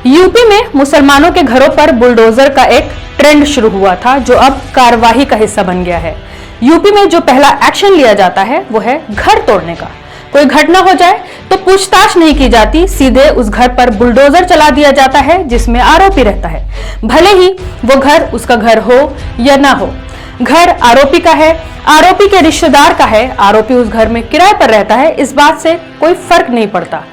UP में मुसलमानों के घरों पर बुलडोजर का एक ट्रेंड शुरू हुआ था जो अब कार्रवाई का हिस्सा बन गया है। यूपी में जो पहला एक्शन लिया जाता है वो है घर तोड़ने का। कोई घटना हो जाए तो पूछताछ नहीं की जाती, सीधे उस घर पर बुलडोजर चला दिया जाता है जिसमें आरोपी रहता है, भले ही वो घर उसका घर हो या ना हो। घर आरोपी का है, आरोपी के रिश्तेदार का है, आरोपी उस घर में किराए पर रहता है, इस बात से कोई फर्क नहीं पड़ता।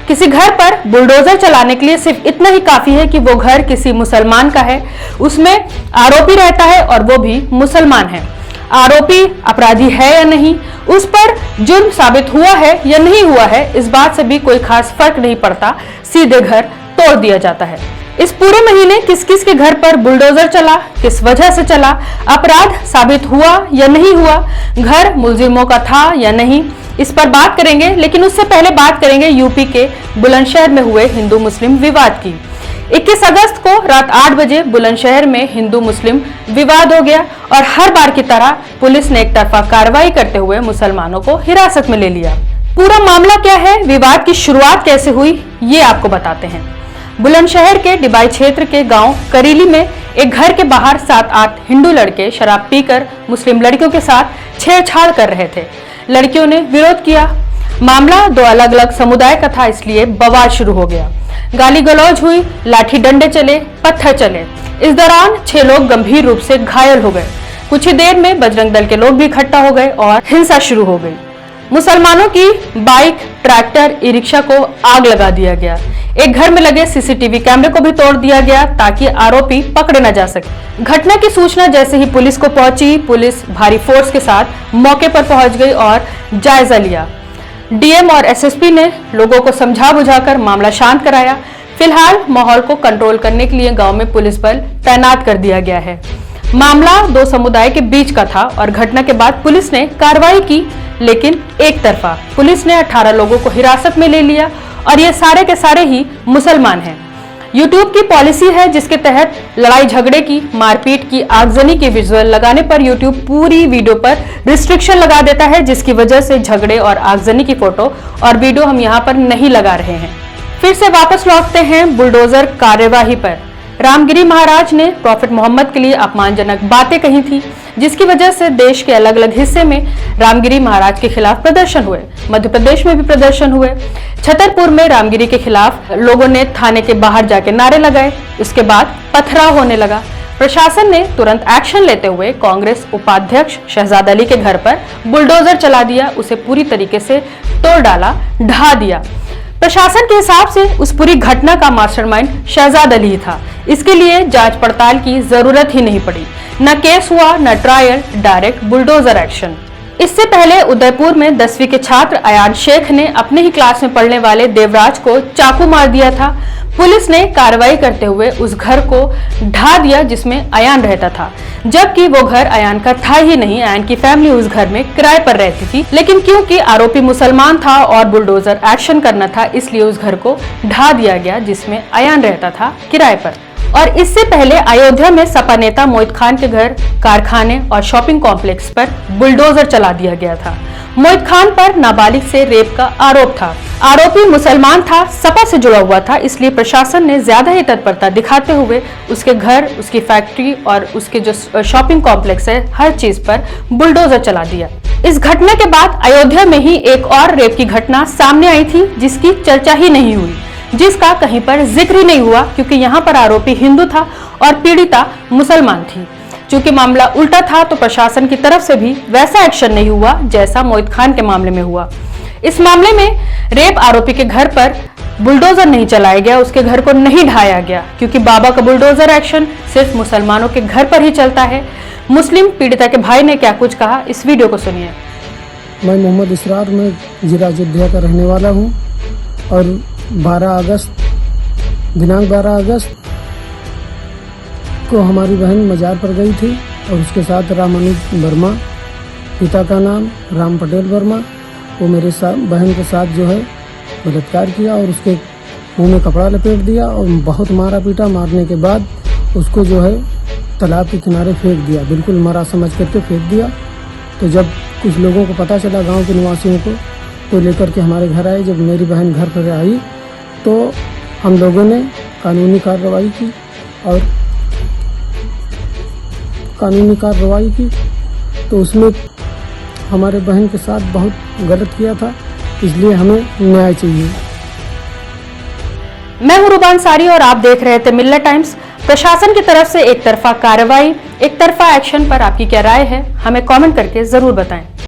किसी घर पर बुलडोजर चलाने के लिए सिर्फ इतना ही काफी है कि वो घर किसी मुसलमान का है, उसमें आरोपी रहता है और वो भी मुसलमान है। आरोपी अपराधी है या नहीं, उस पर जुर्म साबित हुआ है या नहीं हुआ है, इस बात से भी कोई खास फर्क नहीं पड़ता, सीधे घर तोड़ दिया जाता है। इस पूरे महीने किस किस के घर पर बुलडोजर चला, किस वजह से चला, अपराध साबित हुआ या नहीं हुआ, घर मुलजिमों का था या नहीं, इस पर बात करेंगे। लेकिन उससे पहले बात करेंगे यूपी के बुलंदशहर में हुए हिंदू मुस्लिम विवाद की। 21 अगस्त को रात 8 बजे बुलंदशहर में हिंदू मुस्लिम विवाद हो गया और हर बार की तरह पुलिस ने एक तरफा कार्रवाई करते हुए मुसलमानों को हिरासत में ले लिया। पूरा मामला क्या है, विवाद की शुरुआत कैसे हुई, ये आपको बताते हैं। बुलंदशहर के डिबाई क्षेत्र के गांव करीली में एक घर के बाहर 7-8 हिंदू लड़के शराब पीकर मुस्लिम लड़कियों के साथ छेड़छाड़ कर रहे थे। लड़कियों ने विरोध किया। मामला दो अलग अलग समुदाय का था, इसलिए बवाल शुरू हो गया। गाली गलौज हुई, लाठी डंडे चले, पत्थर चले। इस दौरान 6 लोग गंभीर रूप से घायल हो गए। कुछ ही देर में बजरंग दल के लोग भी इकट्ठा हो गए और हिंसा शुरू हो गई। मुसलमानों की बाइक, ट्रैक्टर, ई रिक्शा को आग लगा दिया गया। एक घर में लगे सीसीटीवी कैमरे को भी तोड़ दिया गया ताकि आरोपी पकड़े न जा सके। घटना की सूचना जैसे ही पुलिस को पहुंची, पुलिस भारी फोर्स के साथ मौके पर पहुंच गई और जायजा लिया। डीएम और एसएसपी ने लोगों को समझा बुझाकर मामला शांत कराया। फिलहाल माहौल को कंट्रोल करने के लिए गांव में पुलिस बल तैनात कर दिया गया है। मामला दो समुदाय के बीच का था और घटना के बाद पुलिस ने कार्रवाई की, लेकिन एक तरफा। पुलिस ने 18 लोगों को हिरासत में ले लिया और ये सारे के सारे ही मुसलमान हैं। यूट्यूब की पॉलिसी है जिसके तहत लड़ाई झगड़े की, मारपीट की, आगजनी की विजुअल लगाने पर यूट्यूब पूरी वीडियो पर रिस्ट्रिक्शन लगा देता है, जिसकी वजह से झगड़े और आगजनी की फोटो और वीडियो हम यहाँ पर नहीं लगा रहे हैं। फिर से वापस लौटते हैं बुलडोजर कार्यवाही पर। रामगिरी महाराज ने प्रॉफिट मोहम्मद के लिए अपमानजनक बातें कही थी, जिसकी वजह से देश के अलग अलग हिस्से में रामगिरी महाराज के खिलाफ प्रदर्शन हुए। मध्य प्रदेश में भी प्रदर्शन हुए। छतरपुर में रामगिरी के खिलाफ लोगों ने थाने के बाहर जाके नारे लगाए। इसके बाद पथराव होने लगा। प्रशासन ने तुरंत एक्शन लेते हुए कांग्रेस उपाध्यक्ष शहजाद अली के घर पर बुलडोजर चला दिया, उसे पूरी तरीके से तोड़ डाला, ढा दिया। प्रशासन के हिसाब से उस पूरी घटना का मास्टरमाइंड शहजाद अली था। इसके लिए जांच पड़ताल की जरूरत ही नहीं पड़ी। न केस हुआ, न ट्रायल, डायरेक्ट बुलडोजर एक्शन। इससे पहले उदयपुर में 10वीं के छात्र अयान शेख ने अपने ही क्लास में पढ़ने वाले देवराज को चाकू मार दिया था। पुलिस ने कार्रवाई करते हुए उस घर को ढा दिया जिसमें अयान रहता था, जबकि वो घर अयान का था ही नहीं। अयान की फैमिली उस घर में किराए पर रहती थी, लेकिन क्योंकि आरोपी मुसलमान था और बुलडोजर एक्शन करना था, इसलिए उस घर को ढा दिया गया जिसमें अयान रहता था किराए पर। और इससे पहले अयोध्या में सपा नेता मोहित खान के घर, कारखाने और शॉपिंग कॉम्प्लेक्स पर बुलडोजर चला दिया गया था। मोहित खान पर नाबालिग से रेप का आरोप था। आरोपी मुसलमान था, सपा से जुड़ा हुआ था, इसलिए प्रशासन ने ज्यादा ही तत्परता दिखाते हुए उसके घर, उसकी फैक्ट्री और उसके जो शॉपिंग कॉम्प्लेक्स है, हर चीज पर बुलडोजर चला दिया। इस घटना के बाद अयोध्या में ही एक और रेप की घटना सामने आई थी जिसकी चर्चा ही नहीं हुई, जिसका कहीं पर जिक्र ही नहीं हुआ, क्योंकि यहाँ पर आरोपी हिंदू था और पीड़िता मुसलमान थी। चूंकि मामला उल्टा था तो प्रशासन की तरफ से भी वैसा एक्शन नहीं हुआ जैसा मोहित खान के मामले में हुआ। इस मामले में रेप आरोपी के घर पर बुलडोजर नहीं चलाया गया, उसके घर को नहीं ढाया गया, क्योंकि बाबा का बुलडोजर एक्शन सिर्फ मुसलमानों के घर पर ही चलता है। मुस्लिम पीड़िता के भाई ने क्या कुछ कहा, इस वीडियो को सुनिए। मैं मोहम्मद इसरार में जिला अयोध्या का रहने वाला हूँ और दिनांक 12 अगस्त को हमारी बहन मजार पर गई थी और उसके साथ राम अनुज वर्मा, पिता का नाम राम पटेल वर्मा, वो मेरे साथ बहन के साथ जो है बलात्कार किया और उसके मुंह में कपड़ा लपेट दिया और बहुत मारा पीटा। मारने के बाद उसको जो है तालाब के किनारे फेंक दिया, बिल्कुल मरा समझ करके फेंक दिया। तो जब कुछ लोगों को पता चला, गांव के निवासियों को, तो लेकर के हमारे घर आए। जब मेरी बहन घर पर आई तो हम लोगों ने कानूनी कार्रवाई की और कानूनी कार्रवाई की, तो उसमें हमारे बहन के साथ बहुत गलत किया था, इसलिए हमें न्याय चाहिए। मैं हूं रुबान सारी और आप देख रहे थे मिल्लत टाइम्स। प्रशासन की तरफ से एक तरफा कार्रवाई, एक तरफा एक्शन पर आपकी क्या राय है, हमें कमेंट करके जरूर बताएं।